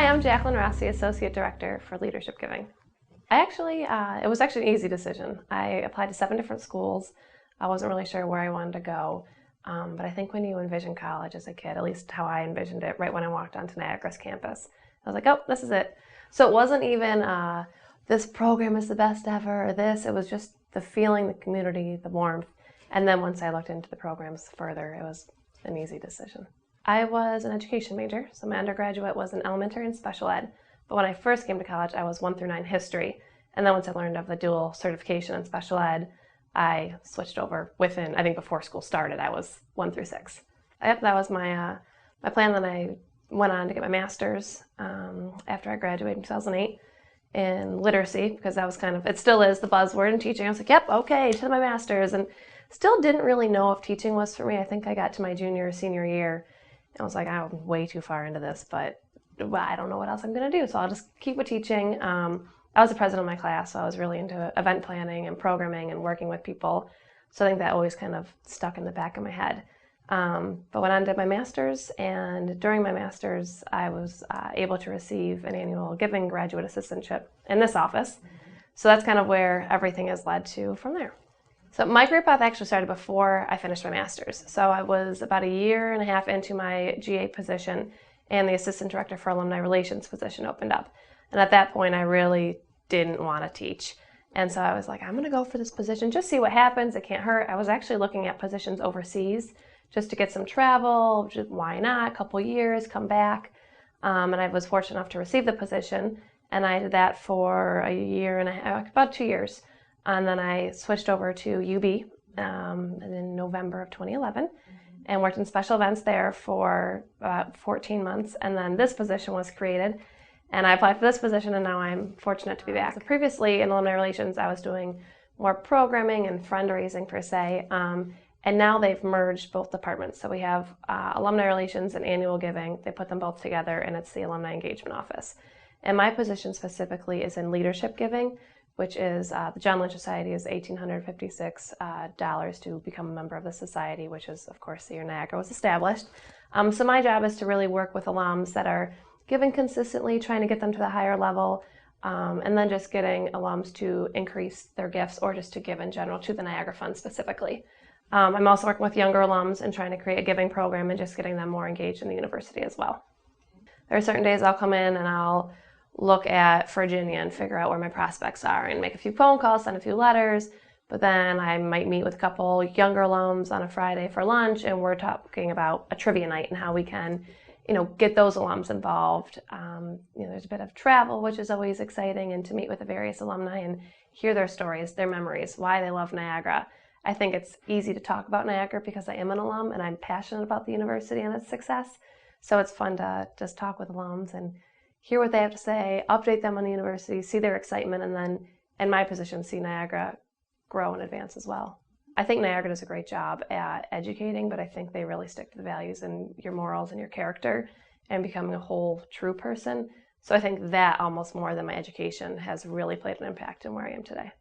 I'm Jaclyn Rossi, Associate Director for Leadership Giving. It was actually an easy decision. I applied to 7 different schools. I wasn't really sure where I wanted to go, but I think when you envision college as a kid, at least how I envisioned it right when I walked onto Niagara's campus, I was like, oh, this is it. So it wasn't even this program is the best ever or this. It was just the feeling, the community, the warmth. And then once I looked into the programs further, it was an easy decision. I was an education major, so my undergraduate was in elementary and special ed. But when I first came to college, I was 1 through 9 history. And then once I learned of the dual certification in special ed, I switched over within, I think before school started, I was 1 through 6. Yep, that was my plan. Then I went on to get my master's after I graduated in 2008 in literacy, because that was it still is the buzzword in teaching. I was like, yep, okay, to my master's. And still didn't really know if teaching was for me. I think I got to my junior or senior year, and I was like, I'm way too far into this, but I don't know what else I'm going to do, so I'll just keep with teaching. I was the president of my class, so I was really into event planning and programming and working with people. So I think that always kind of stuck in the back of my head. But went on to do my master's, and during my master's, I was able to receive an annual giving graduate assistantship in this office. So that's kind of where everything has led to from there. So my career path actually started before I finished my master's. So I was about 1.5 years into my GA position, and the assistant director for alumni relations position opened up. And at that point, I really didn't want to teach. And so I was like, I'm going to go for this position, just see what happens. It can't hurt. I was actually looking at positions overseas just to get some travel. Just, why not? A couple years, come back. And I was fortunate enough to receive the position. And I did that for 1.5 years, about 2 years. And then I switched over to UB in November of 2011 and worked in special events there for about 14 months. And then this position was created, and I applied for this position, and now I'm fortunate to be back. So previously in alumni relations, I was doing more programming and fundraising per se, and now they've merged both departments. So we have alumni relations and annual giving. They put them both together, and it's the alumni engagement office. And my position specifically is in leadership giving, which is the John Lynch Society is $1,856 to become a member of the society, which is, of course, the year Niagara was established. So my job is to really work with alums that are giving consistently, trying to get them to the higher level, and then just getting alums to increase their gifts or just to give in general to the Niagara Fund specifically. I'm also working with younger alums and trying to create a giving program and just getting them more engaged in the university as well. There are certain days I'll come in and I'll look at Virginia and figure out where my prospects are and make a few phone calls, send a few letters, but then I might meet with a couple younger alums on a Friday for lunch, and we're talking about a trivia night and how we can, get those alums involved. There's a bit of travel, which is always exciting, and to meet with the various alumni and hear their stories, their memories, why they love Niagara. I think it's easy to talk about Niagara because I am an alum and I'm passionate about the university and its success. So it's fun to just talk with alums and hear what they have to say, update them on the university, see their excitement, and then, in my position, see Niagara grow and advance as well. I think Niagara does a great job at educating, but I think they really stick to the values and your morals and your character and becoming a whole, true person. So I think that almost more than my education has really played an impact in where I am today.